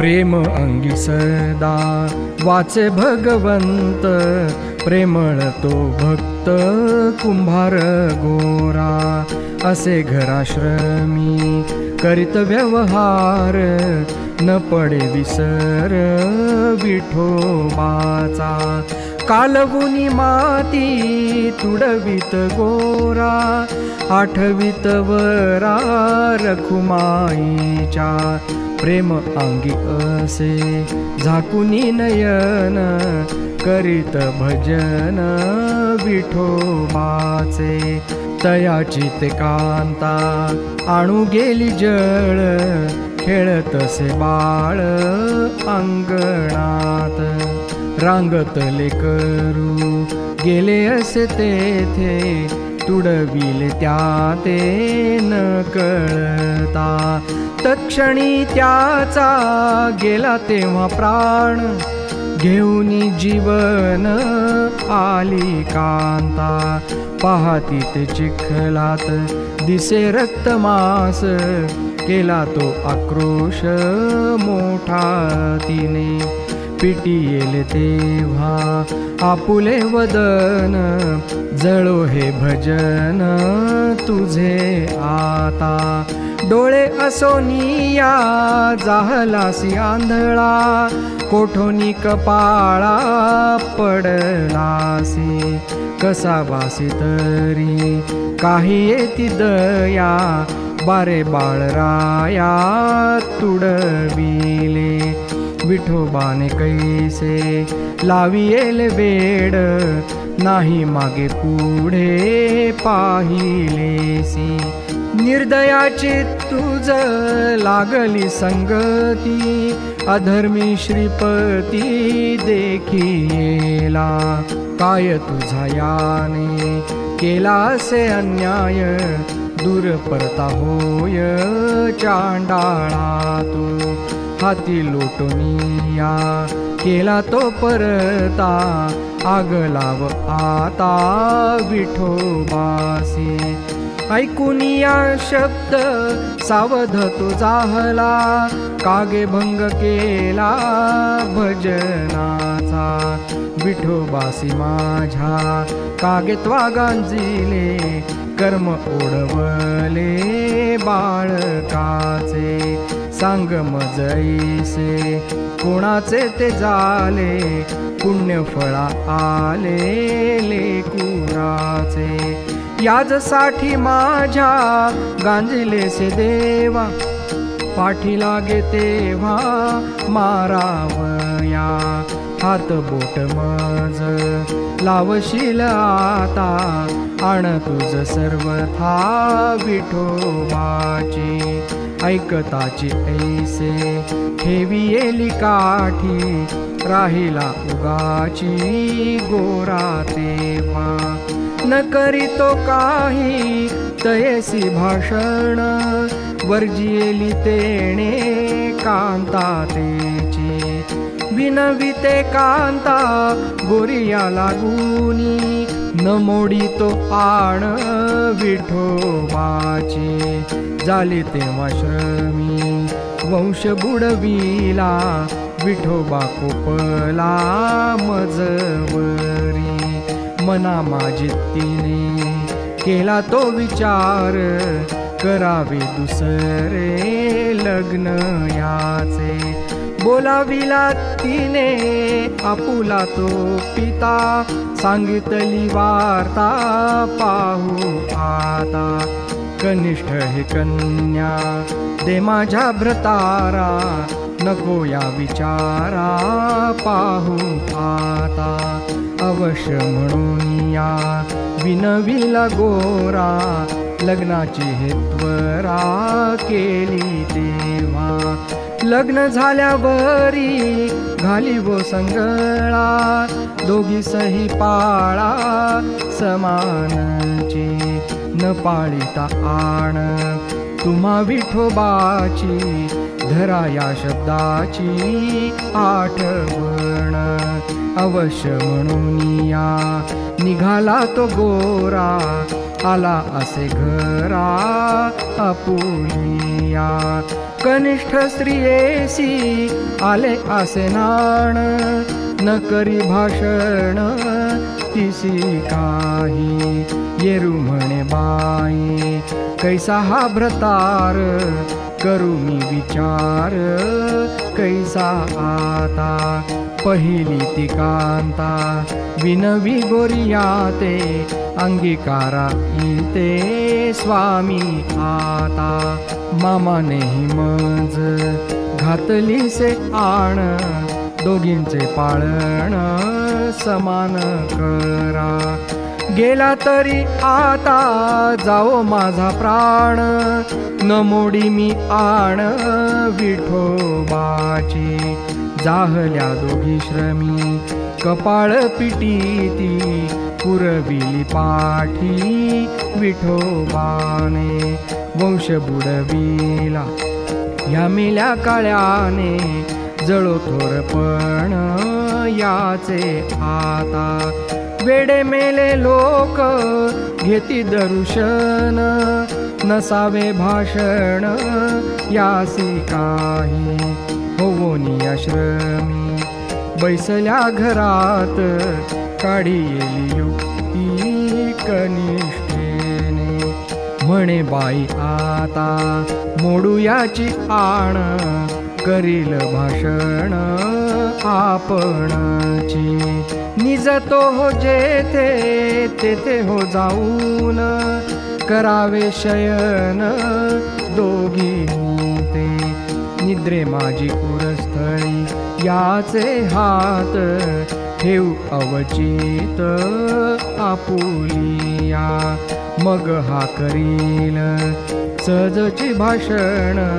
प्रेम अंगी सदा वाचे भगवंत, प्रेमळ तो भक्त कुंभार गोरा। असे घराश्रमी करीत व्यवहार, न पडे विसर विठोबाचा। कालवुनी माती तुडवित गोरा, आठवित वरा रखुमाईच्या। प्रेम अंगी असे झाकुनी नयन, करीत भजन विठोबाचे। तयाची ते कांता आणू गेली जळ, खेळतसे बाळ अंगणात। रांगतले करू गेले असे तेथे, तुडविले त्या ते न कळता। तत्क्षणी त्याचा गेला तेव्हा प्राण, घेऊनी जीवन आली कांता। पाहती ते चिखलात दिसे रक्तमास, केला तो आक्रोश मोठा तिने। पिटियेले तेव्हा आपुले वदन, जळो हे भजन तुझे आता। डोळे असोनिया जाहलासी आंधळा, कोठोनी कपाळा पडलासी। कसा वासी तरी काही येती दया, बारे बाळराया तुडविले। विठोबाने कैसे लावियेले वेड, नाही मागे पुढे पाहिलेसी। निर्दयाची तुझ लागली संगती, अधर्मी श्रीपती देखियेला। काय तुझा याने केला असे अन्याय, दूर परता होय चांडाळा तू। हाती लोटोनिया केला तो परता, आग लाव आता विठोबासी। ऐकुनिया शब्द सावध तो जाहला, कागे भंग केला भजनाचा। विठोबासी माझ्या कागे त्वा गांजिले, कर्म ओढवले बाळकाचे। सांग मजैसे कोणाचे ते झाले, पुण्यफळा आले लेकुराचे। याजसाठी माझ्या गांजिलेसे देवा, पाठी लागे तेव्हा मारावया। हात बोट मज लावशील आता, आण तुझ सर्वथा विठोबाची। ऐकताची ऐसे ठेवियेली काठी, राहिला उगाची गोरा तेव्हा। न करीतो काही तयेसी भाषण, वर्जियेली तेणे कांता तेची। विनविते कांता गोरिया लागुनी, न मोडितो आण विठोबाची। झाली तेव्हा श्रमी वंश बुडविला, विठोबा कोपला मजवरी। मना माझी तिने केला तो विचार, करावे दुसरे लग्न याचे। बोलाविला तिने आपुला तो पिता, सांगितली वार्ता पाहू आता। कनिष्ठ हे कन्या दे माझ्या भ्रतारा, नको या विचारा पाहू आता। अवश्य म्हणून या विनविला गोरा, लग्नाची हे त्वरा केली तेव्हा। लग्न झाल्यावरी घाली वो संगळा, दोघी सही पाळा समानची। न पाळिता आण तुम्हा विठोबाची, धरा या शब्दाची आठवण। अवश्य म्हणून या निघाला तो गोरा, आला असे घरा आपुलिया। कनिष्ठ स्त्रियेसी आले असे नाण, न करी भाषण तिसी काही. येरू म्हणे बाई कैसा हा भ्रतार, करू मी विचार कैसा आता. पहिली ती कांता विनवी गोरिया ते, अंगीकारा इते स्वामी आता. मामानेही मज घातली से आण, दोघींचे पाळण समान करा. गेला तरी आता जाओ माझा प्राण, न मोडी मी आण विठोबाची. जाहल्या दोघी श्रमी कपाळ पिटीती, पुरविली पाठी विठोबाने. वंश बुडविला या मेल्या काळ्याने, जळो थोरपण याचे आता. वेडे मेले लोक घेती दर्शन, नसावे भाषण यासी काही. होवोनी आश्रमी बैसल्या घरात, काढी येली युक्ती कनिष्ठेने. म्हणे बाई आता मोडू याची आण, करील भाषण आपणची. निज तो हो जेथे तेथे हो जाऊन, करावे शयन दोघींनी ते. निद्रे माझी उरस्थळी याचे हात, ठेवू अवचित आपुलिया. मग हा करील सहजची भाषण,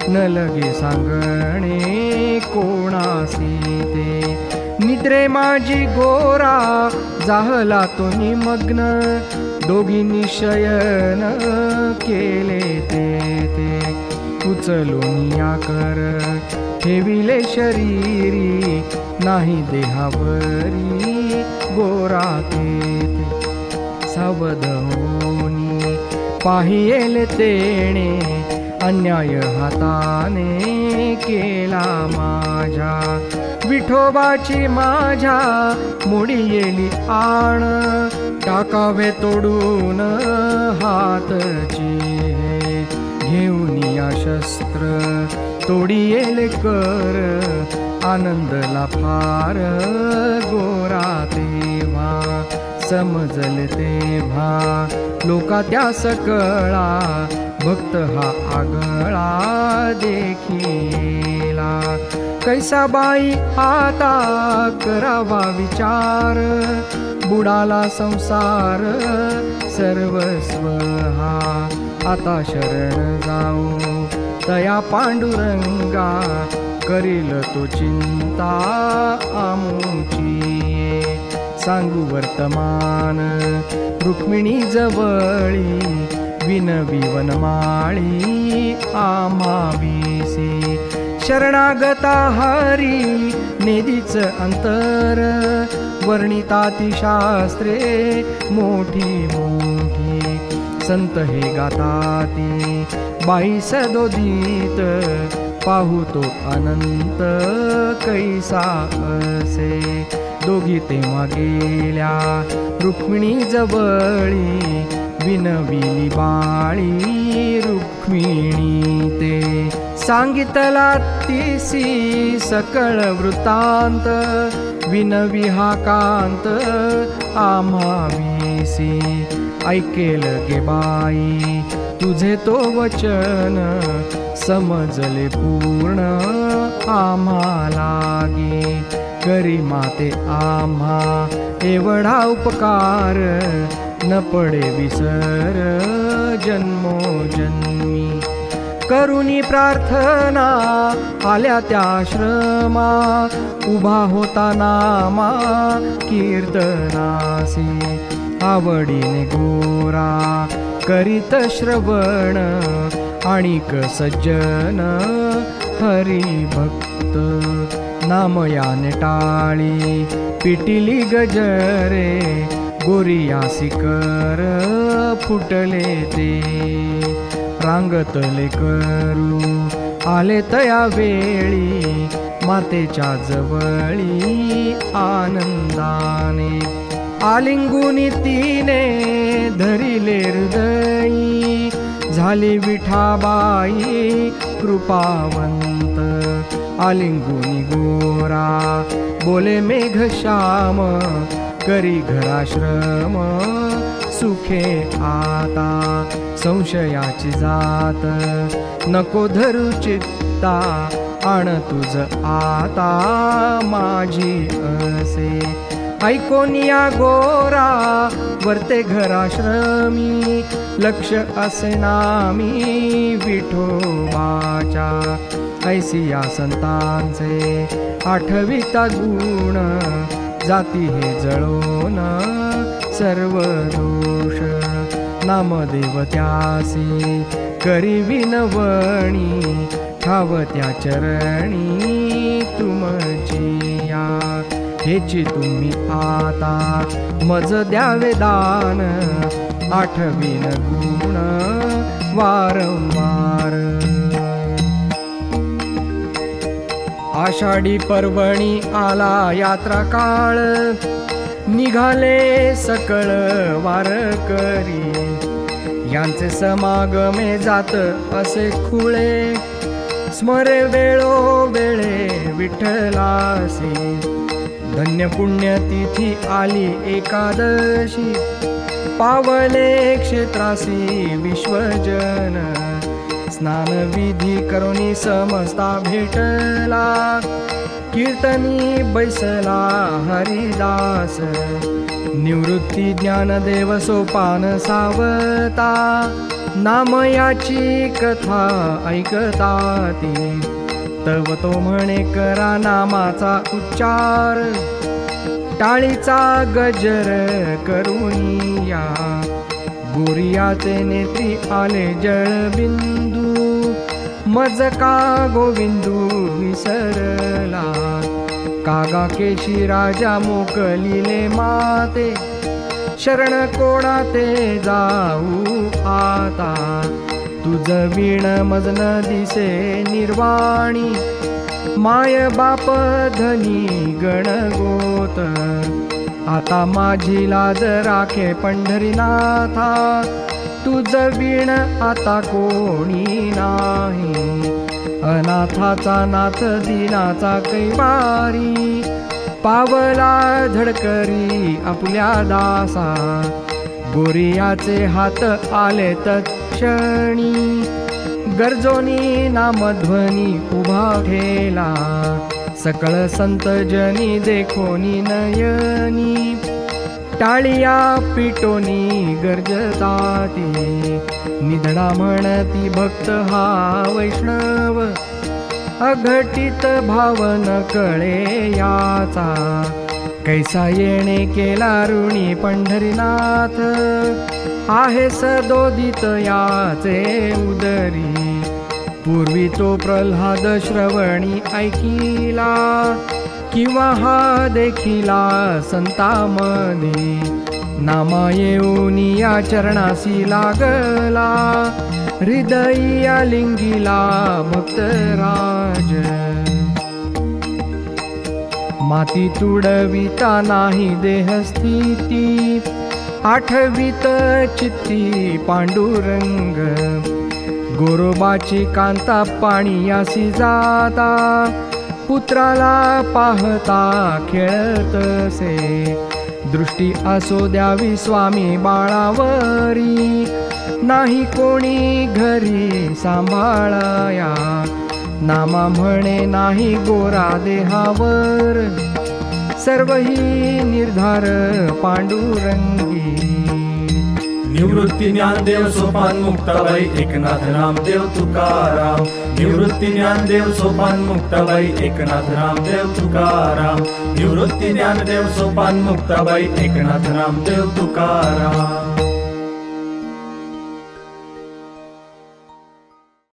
न लगे सांगणे कोणासी ते. निद्रे माझी गोरा जाहला तो निमग्न, दोघींनी शयन केले ते. उचलून या कर ठेविले शरीरी, नाही देहावरी गोरा ते. सावध होनी पाहियेल तेणे, अन्याय हाताने केला माझ्या. विठोबाची माझ्या मोडी येली आण, टाकावे तोडून हातची. घेऊन या शस्त्र तोडी येले कर, आनंदला फार गोरा तेव्हा. समजल तेव्हा लोका त्या सकळा, भक्त हा आगळा देखीला. कैसा बाई आता करावा विचार, बुडाला संसार सर्वस्व हा. आता शरण जाऊ तया पांडुरंगा, करील तो चिंता आमुची. सांगू वर्तमान रुक्मिणी जवळी, विनवी वनमाळी आम्हाविसी. शरणागता हरी नेदीच अंतर, वर्णिताती शास्त्रे मोठी मोठी. संत हे गाताती बाई सदोदित, पाहू तो अनंत कैसा असे. दोघी तेव्हा गेल्या रुक्मिणी जवळी, विनविली बाळी रुक्मिणी ते. सांगितला तिसी सकळ वृत्तांत, विनवी हा कांत आम्हाविसी. ऐकेल गे बाई तुझे तो वचन, समजले पूर्ण आम्हालागी. करी माते आम्हा एवढा उपकार, न पडे विसर जन्मोजन्मी. करुणी प्रार्थना आल्या त्या आश्रमा, उभा होता नामा कीर्तनासी. आवडीने गोरा करीत श्रवण, आणिक सज्जन हरिभक्त. नामयाने टाळी पिटिली गजरे, गोरियासी कर फुटले ते. रांगतले करू आले तया वेळी मातेच्या जवळी आनंदाने, आलिंगुनी तिने धरिले हृदयी, झाली विठाबाई कृपावंत। आलिंगुनी गोरा बोले मेघश्याम, करी घराश्रम सुखे आता। संशयाची जात नको धरू चित्ता, आण तुझ आता माझी असे। ऐकोनिया गोरा वर्ते घराश्रमी, लक्ष असेनामी विठोबाच्या। ऐसिया संतांचे आठविता गुण, जाती हे जळोन सर्व दोष। नामदेव त्यासी करी विनवणी, ठावत्या चरणी तुमचिया। हेची तुम्ही आता मज द्यावे दान, आठवीन गुण वारंवार। आषाढी पर्वणी आला यात्रा काळ, निघाले सकळ वारकरी। यांचे समागमे जात असे खुळे, स्मरे वेळोवेळे विठ्ठलासी। धन्य पुण्यतिथी आली एकादशी, पावले क्षेत्रासी विश्वजन। स्नान विधी करुणी समजता भेटला, कीर्तनी बैसला हरिदास। निवृत्ती ज्ञानदेव सोपान सावता, नामयाची कथा ऐकताती। तव तो म्हणे करा नामाचा उच्चार, टाळीचा गजर करुनिया। गोरियाचे नेत्री आले जळबिंदू, मज का गोविंदू विसरला। कागा केशी राजा मोकलिले माते, शरण कोणाते जाऊ आता। तुझ वीण मजन दिसे निर्वाणी, माय बाप धनी गणगोत। आता माझी लाज राखे पंढरीनाथा, तुझ वीण आता कोणी नाही। अनाथाचा नाथ दिनाचा कैवारी, पावला धडकरी आपल्या दासा। गोरियाचे हात आले तत्क्षणी, गर्जोनी नामध्वनी उभा ठेला। सकळ संत जनी देखोनी नयनी, टाळिया पिटोनी गर्जताती। निधडा म्हणती भक्त हा वैष्णव, अघटित भावन कळे याचा। कैसा येणे केला ऋणी पंढरीनाथ, आहे सदोदित याचे उदरी। पूर्वी तो प्रल्हाद श्रवणी ऐकिला, किंवा हा देखिला संतामधी। नामा येऊनी या चरणासी लागला, हृदया लिंगिला भक्तराज। माती तुडविता नाही देहस्थिती, आठवीत चित्ती पांडुरंग। गोरोबाची कांता पाणीयासी जाता, पुत्राला पाहता खेळतसे। दृष्टी असो द्यावी स्वामी बाळावरी, नाही कोणी घरी सांभाळया। नामा म्हणे नाही गोरा देहावर, सर्वही निर्धार पांडुरंगी। निवृत्ती ज्ञानदेव सोपान मुक्ताबाई एकनाथ रामदेव तुकाराम। निवृत्ती ज्ञानदेव सोपान मुक्ताबाई एकनाथ रामदेव तुकाराम। निवृत्ती ज्ञानदेव सोपान मुक्ताबाई एकनाथ रामदेव तुकाराम।